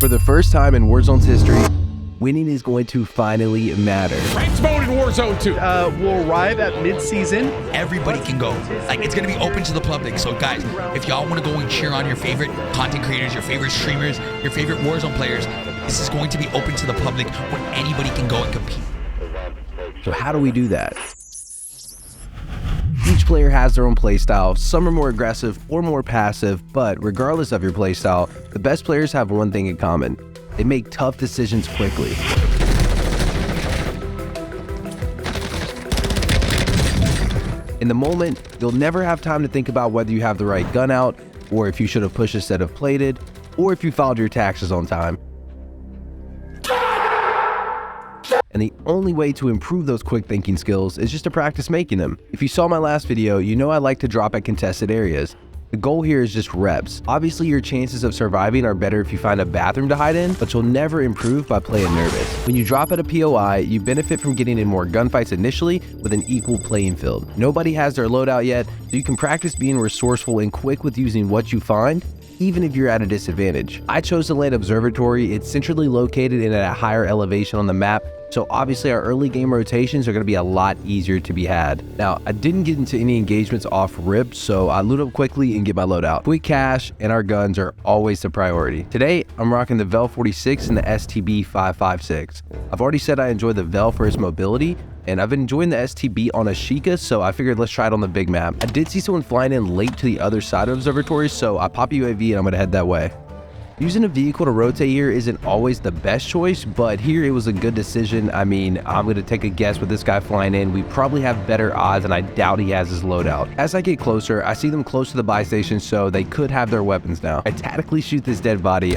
For the first time in Warzone's history, winning is going to finally matter. Ranked mode in Warzone 2 will arrive at mid-season. Everybody can go. Like, it's gonna be open to the public. So guys, if y'all want to go and cheer on your favorite content creators, your favorite streamers, your favorite Warzone players, this is going to be open to the public where anybody can go and compete. So how do we do that? Each player has their own playstyle. Some are more aggressive or more passive, but regardless of your playstyle, the best players have one thing in common. They make tough decisions quickly. In the moment, you'll never have time to think about whether you have the right gun out, or if you should have pushed instead of plated, or if you filed your taxes on time. And the only way to improve those quick thinking skills is just to practice making them. If you saw my last video, you know I like to drop at contested areas. The goal here is just reps. Obviously, your chances of surviving are better if you find a bathroom to hide in, but you'll never improve by playing nervous. When you drop at a POI, you benefit from getting in more gunfights initially with an equal playing field. Nobody has their loadout yet, so you can practice being resourceful and quick with using what you find, even if you're at a disadvantage. I chose to land Observatory. It's centrally located and at a higher elevation on the map, so obviously our early game rotations are going to be a lot easier to be had. Now, I didn't get into any engagements off rip, so I loot up quickly and get my loadout. Quick cash and our guns are always the priority. Today, I'm rocking the Vel 46 and the STB 556. I've already said I enjoy the Vel for its mobility, and I've been enjoying the STB on Ashika, so I figured let's try it on the big map. I did see someone flying in late to the other side of Observatory, so I pop UAV and I'm gonna head that way. Using a vehicle to rotate here isn't always the best choice, but here it was a good decision. I mean, I'm gonna take a guess with this guy flying in. We probably have better odds, and I doubt he has his loadout. As I get closer, I see them close to the buy station, so they could have their weapons now. I tactically shoot this dead body.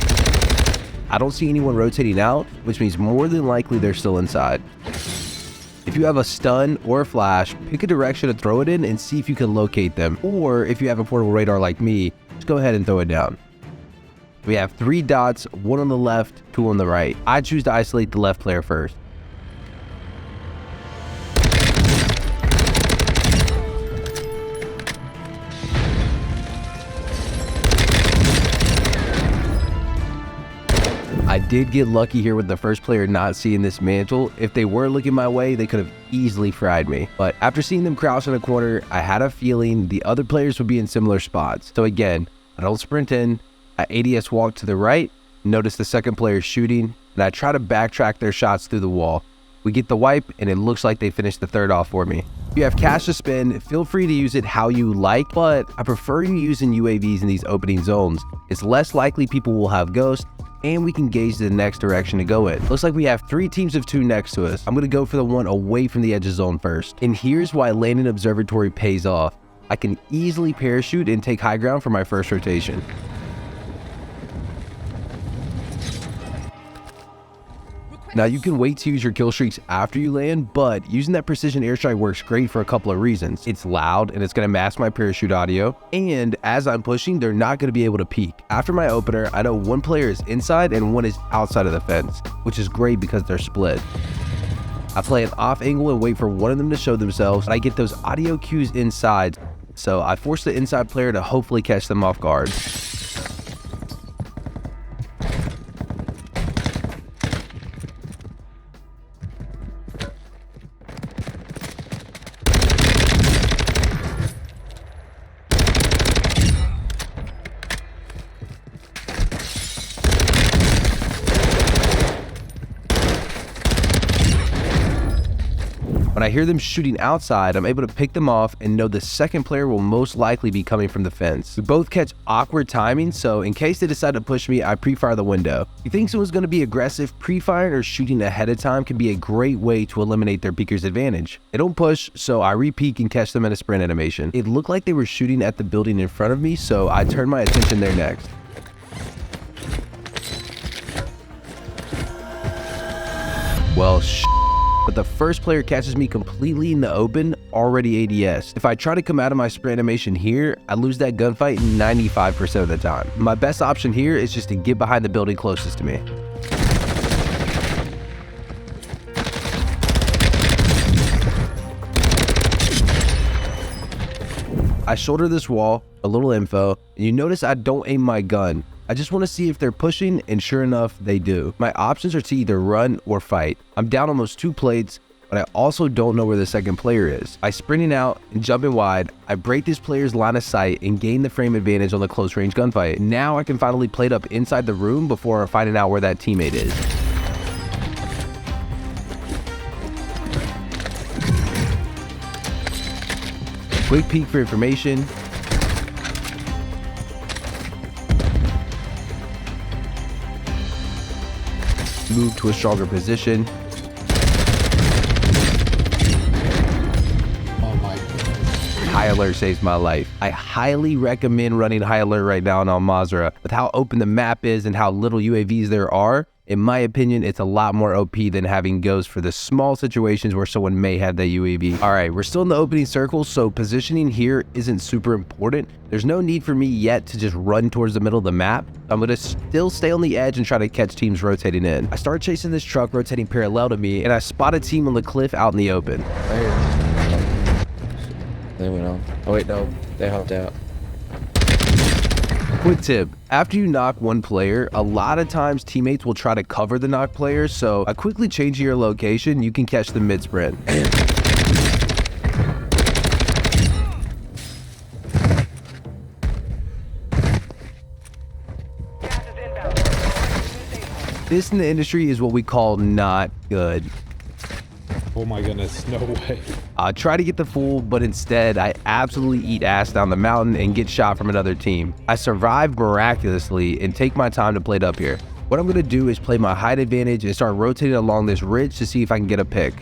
I don't see anyone rotating out, which means more than likely they're still inside. If you have a stun or a flash, pick a direction to throw it in and see if you can locate them. Or if you have a portable radar like me, just go ahead and throw it down. We have 3 dots, 1 on the left, 2 on the right. I choose to isolate the left player first. I did get lucky here with the first player not seeing this mantle. If they were looking my way, they could have easily fried me. But after seeing them crouch in a corner, I had a feeling the other players would be in similar spots. So again, I don't sprint in. I ADS walk to the right, notice the second player shooting, and I try to backtrack their shots through the wall. We get the wipe, and it looks like they finished the third off for me. If you have cash to spend, feel free to use it how you like, but I prefer you using UAVs in these opening zones. It's less likely people will have ghosts, and we can gauge the next direction to go in. Looks like we have 3 teams of 2 next to us. I'm gonna go for the one away from the edge of zone first. And here's why landing Observatory pays off. I can easily parachute and take high ground for my first rotation. Now, you can wait to use your kill streaks after you land, but using that precision airstrike works great for a couple of reasons. It's loud and it's going to mask my parachute audio, and as I'm pushing, they're not going to be able to peek. After my opener, I know one player is inside and one is outside of the fence, which is great because they're split. I play an off angle and wait for one of them to show themselves, and I get those audio cues inside, so I force the inside player to hopefully catch them off guard. When I hear them shooting outside, I'm able to pick them off and know the second player will most likely be coming from the fence. We both catch awkward timing, so in case they decide to push me, I pre-fire the window. If you think someone's going to be aggressive, pre-firing or shooting ahead of time can be a great way to eliminate their peeker's advantage. They don't push, so I re-peek and catch them in a sprint animation. It looked like they were shooting at the building in front of me, so I turned my attention there next. Well, but the first player catches me completely in the open, already ADS. If I try to come out of my sprint animation here, I lose that gunfight 95% of the time. My best option here is just to get behind the building closest to me. I shoulder this wall, a little info, and you notice I don't aim my gun. I I just want to see if they're pushing, and sure enough, they do. My options are to either run or fight. I'm down almost 2 plates, but I also don't know where the second player is. By sprinting out and jumping wide, I break this player's line of sight and gain the frame advantage on the close range gunfight. Now I can finally plate up inside the room before finding out where that teammate is. Quick peek for information. Move to a stronger position. Oh my goodness. High alert saves my life. I highly recommend running high alert right now on Mazrah. With how open the map is and how little UAVs there are, in my opinion, it's a lot more OP than having ghosts for the small situations where someone may have that UAV. All right, we're still in the opening circle, so positioning here isn't super important. There's no need for me yet to just run towards the middle of the map. I'm gonna still stay on the edge and try to catch teams rotating in. I start chasing this truck rotating parallel to me, and I spot a team on the cliff out in the open. They went on. Oh wait, no, they hopped out. Quick tip, after you knock one player, a lot of times teammates will try to cover the knocked player, so by quickly changing your location, you can catch them mid-sprint. This in the industry is what we call not good. Oh my goodness, no way. I try to get the full, but instead I absolutely eat ass down the mountain and get shot from another team. I survive miraculously and take my time to plate up here. What I'm gonna do is play my height advantage and start rotating along this ridge to see if I can get a pick.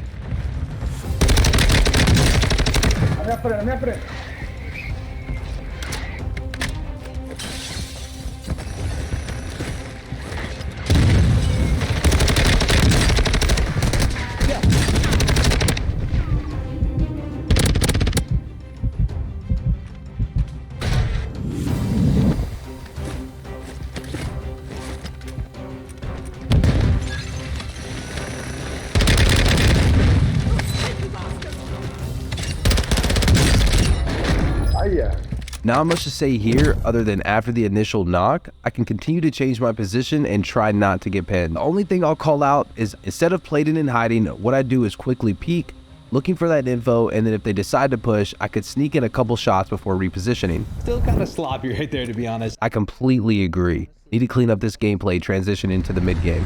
Not much to say here other than after the initial knock, I can continue to change my position and try not to get pinned. The only thing I'll call out is instead of plating and hiding, what I do is quickly peek, looking for that info, and then if they decide to push, I could sneak in a couple shots before repositioning. Still kind of sloppy right there, to be honest. I completely agree. Need to clean up this gameplay transition into the mid game.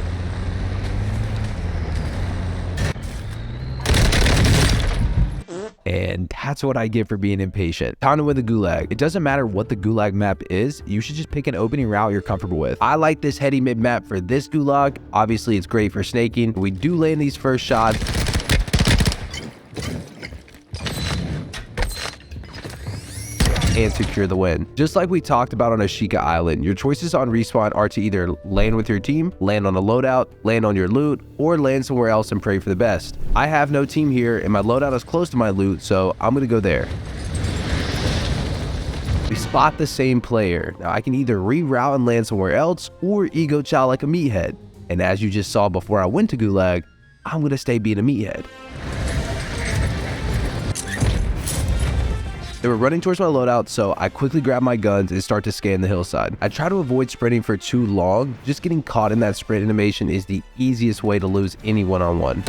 And that's what I get for being impatient. Time to win the Gulag. It doesn't matter what the Gulag map is, you should just pick an opening route you're comfortable with. I like this heady mid map for this Gulag. Obviously, it's great for snaking. We do land these first shots. And secure the win. Just like we talked about on Ashika Island, your choices on respawn are to either land with your team, land on a loadout, land on your loot, or land somewhere else and pray for the best. I have no team here and my loadout is close to my loot, so I'm gonna go there. We spot the same player. Now I can either reroute and land somewhere else or ego chow like a meathead. And as you just saw before I went to Gulag, I'm gonna stay being a meathead. They were running towards my loadout, so I quickly grab my guns and start to scan the hillside. I try to avoid sprinting for too long. Just getting caught in that sprint animation is the easiest way to lose any one-on-one.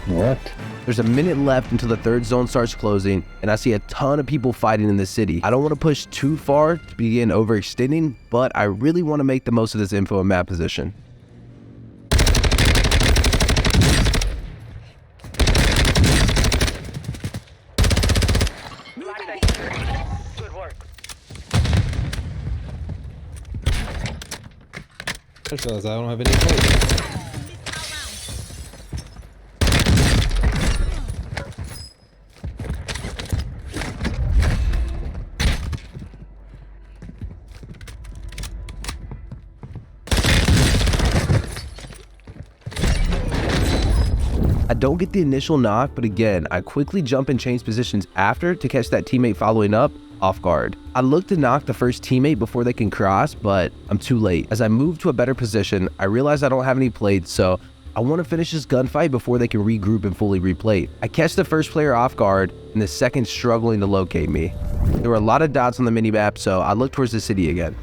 What? There's a minute left until the third zone starts closing, and I see a ton of people fighting in the city. I don't want to push too far to begin overextending, but I really want to make the most of this info and map position. I just realized I don't have any plates. I don't get the initial knock, but again, I quickly jump and change positions after to catch that teammate following up off guard. I look to knock the first teammate before they can cross, but I'm too late. As I move to a better position, I realize I don't have any plates, so I want to finish this gunfight before they can regroup and fully replate. I catch the first player off guard and the second struggling to locate me. There were a lot of dots on the minimap, so I look towards the city again.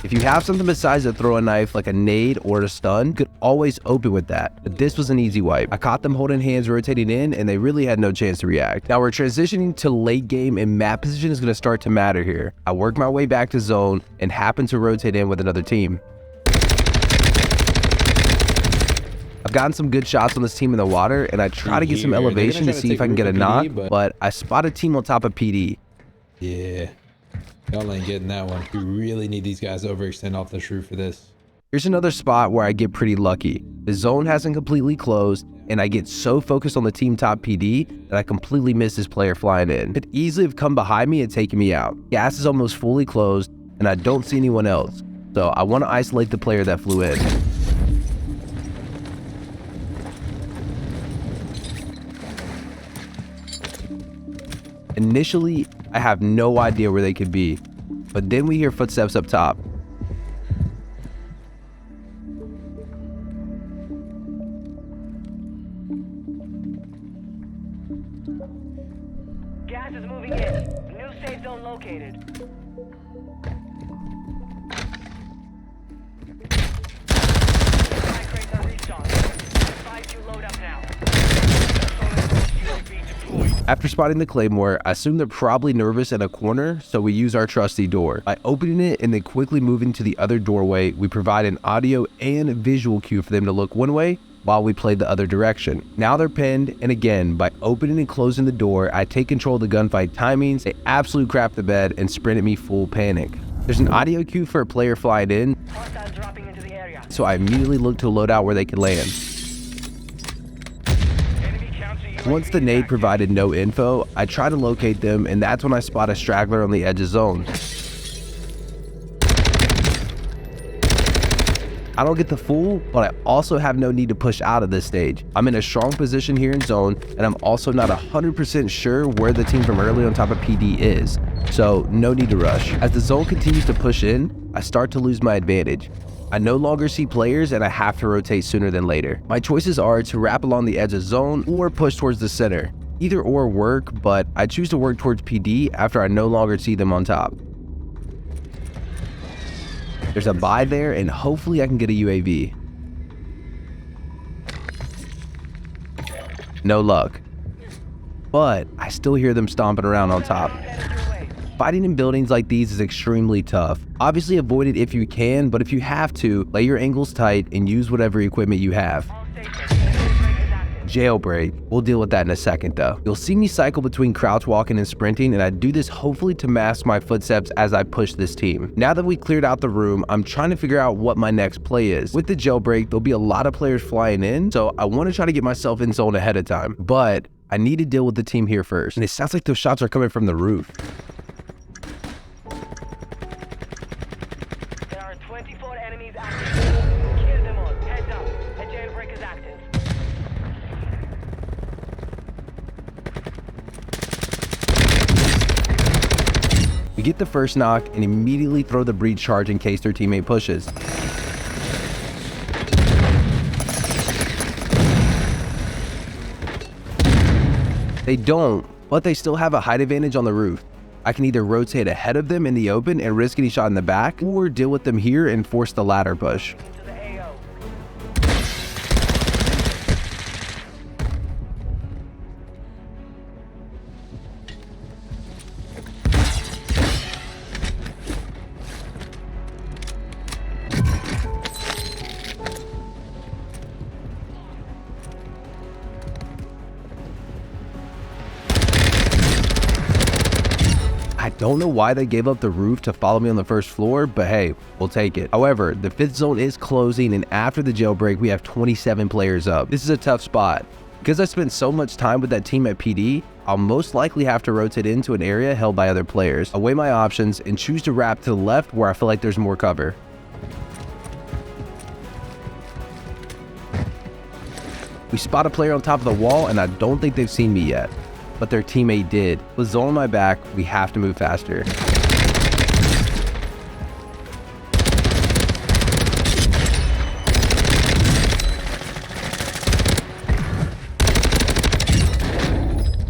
If you have something besides a throw a knife like a nade or a stun, you could always open with that. But this was an easy wipe. I caught them holding hands rotating in and they really had no chance to react. Now we're transitioning to late game and map position is going to start to matter here. I work my way back to zone and happen to rotate in with another team. I've gotten some good shots on this team in the water and I try to get some elevation to see if I can get a knock, but I spot a team on top of PD. Yeah. Y'all ain't getting that one. We really need these guys to overextend off this roof for this. Here's another spot where I get pretty lucky. The zone hasn't completely closed, and I get so focused on the team top PD that I completely miss this player flying in. It easily have come behind me and taken me out. Gas is almost fully closed, and I don't see anyone else. So I want to isolate the player that flew in. Initially, I have no idea where they could be, but then we hear footsteps up top. Gas is moving in. New safe zone located. Supply crates are restocked. 5-2 load up now. After spotting the claymore, I assume they're probably nervous in a corner, so we use our trusty door. By opening it and then quickly moving to the other doorway, we provide an audio and visual cue for them to look one way while we play the other direction. Now they're pinned, and again, by opening and closing the door, I take control of the gunfight timings, they absolutely crap the bed and sprint at me full panic. There's an audio cue for a player flying in, Hostiles dropping into the area. so I immediately look to a loadout where they could land. Once the nade provided no info, I try to locate them, and that's when I spot a straggler on the edge of zone. I don't get the full, but I also have no need to push out of this stage. I'm in a strong position here in zone, and I'm also not 100% sure where the team from early on top of PD is, so no need to rush. As the zone continues to push in, I start to lose my advantage. I no longer see players and I have to rotate sooner than later. My choices are to wrap along the edge of zone or push towards the center. Either or work, but I choose to work towards PD after I no longer see them on top. There's a buy there and hopefully I can get a UAV. No luck. But I still hear them stomping around on top. Fighting in buildings like these is extremely tough. Obviously avoid it if you can, but if you have to, lay your angles tight and use whatever equipment you have. Jailbreak. We'll deal with that in a second though. You'll see me cycle between crouch walking and sprinting, and I do this hopefully to mask my footsteps as I push this team. Now that we cleared out the room, I'm trying to figure out what my next play is. With the jailbreak, there'll be a lot of players flying in, so I want to try to get myself in zone ahead of time. But I need to deal with the team here first, and it sounds like those shots are coming from the roof. There are 24 enemies active. Kill them all. Heads up. A jailbreak is active. We get the first knock and immediately throw the breach charge in case their teammate pushes. They don't, but they still have a height advantage on the roof. I can either rotate ahead of them in the open and risk getting shot in the back, or deal with them here and force the ladder push. To the AO. I don't know why they gave up the roof to follow me on the first floor, but hey, we'll take it. However, the 5th zone is closing, and after the jailbreak, we have 27 players up. This is a tough spot. Because I spent so much time with that team at PD, I'll most likely have to rotate into an area held by other players. I weigh my options and choose to wrap to the left where I feel like there's more cover. We We spot a player on top of the wall, and I don't think they've seen me yet, but their teammate did. With zone on my back, we have to move faster.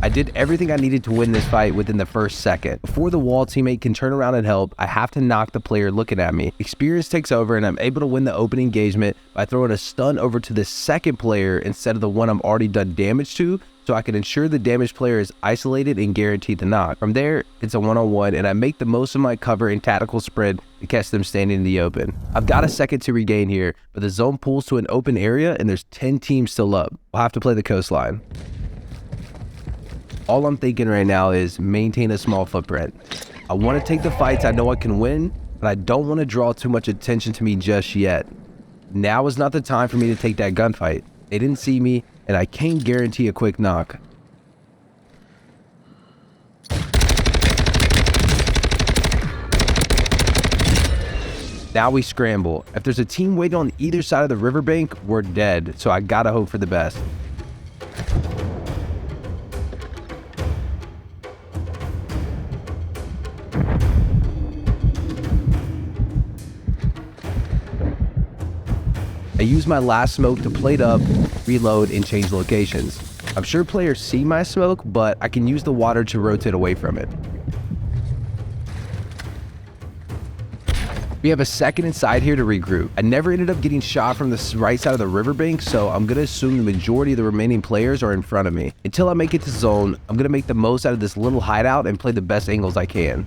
I did everything I needed to win this fight within the first second. Before the wall teammate can turn around and help, I have to knock the player looking at me. Experience takes over and I'm able to win the open engagement by throwing a stun over to the second player instead of the one I'm already done damage to, so I can ensure the damaged player is isolated and guaranteed the knock. From there, it's a one-on-one and I make the most of my cover and tactical spread to catch them standing in the open. I've got a second to regain here, but the zone pulls to an open area and there's 10 teams still up. I'll have to play the coastline. All I'm thinking right now is maintain a small footprint. I want to take the fights I know I can win, but I don't want to draw too much attention to me just yet. Now is not the time for me to take that gunfight. They didn't see me, and I can't guarantee a quick knock. Now we scramble. If there's a team waiting on either side of the riverbank, we're dead, so I gotta hope for the best. I use my last smoke to plate up, reload, and change locations. I'm sure players see my smoke, but I can use the water to rotate away from it. We have a second inside here to regroup. I never ended up getting shot from the right side of the riverbank, so I'm gonna assume the majority of the remaining players are in front of me. Until I make it to zone, I'm gonna make the most out of this little hideout and play the best angles I can.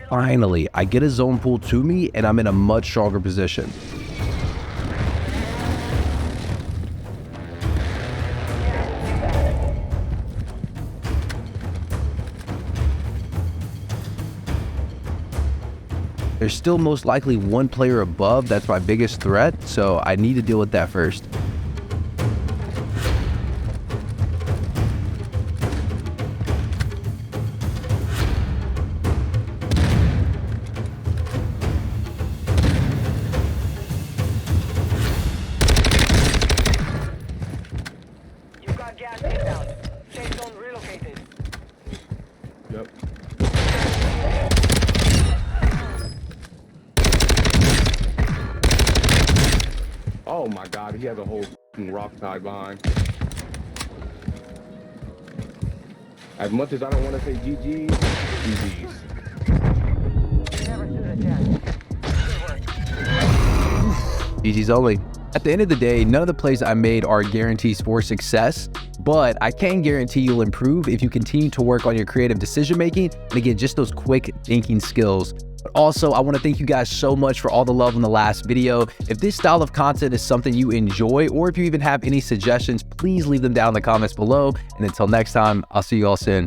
Finally, I get a zone pull to me and I'm in a much stronger position. There's still most likely one player above that's my biggest threat, so I need to deal with that first. Oh my God, he has a whole rock side behind. As much as I don't want to say GG's, GG's. GG's only. At the end of the day, none of the plays I made are guarantees for success, but I can guarantee you'll improve if you continue to work on your creative decision making and again, just those quick thinking skills. But also, I want to thank you guys so much for all the love in the last video. If this style of content is something you enjoy, or if you even have any suggestions, please leave them down in the comments below. And until next time, I'll see you all soon.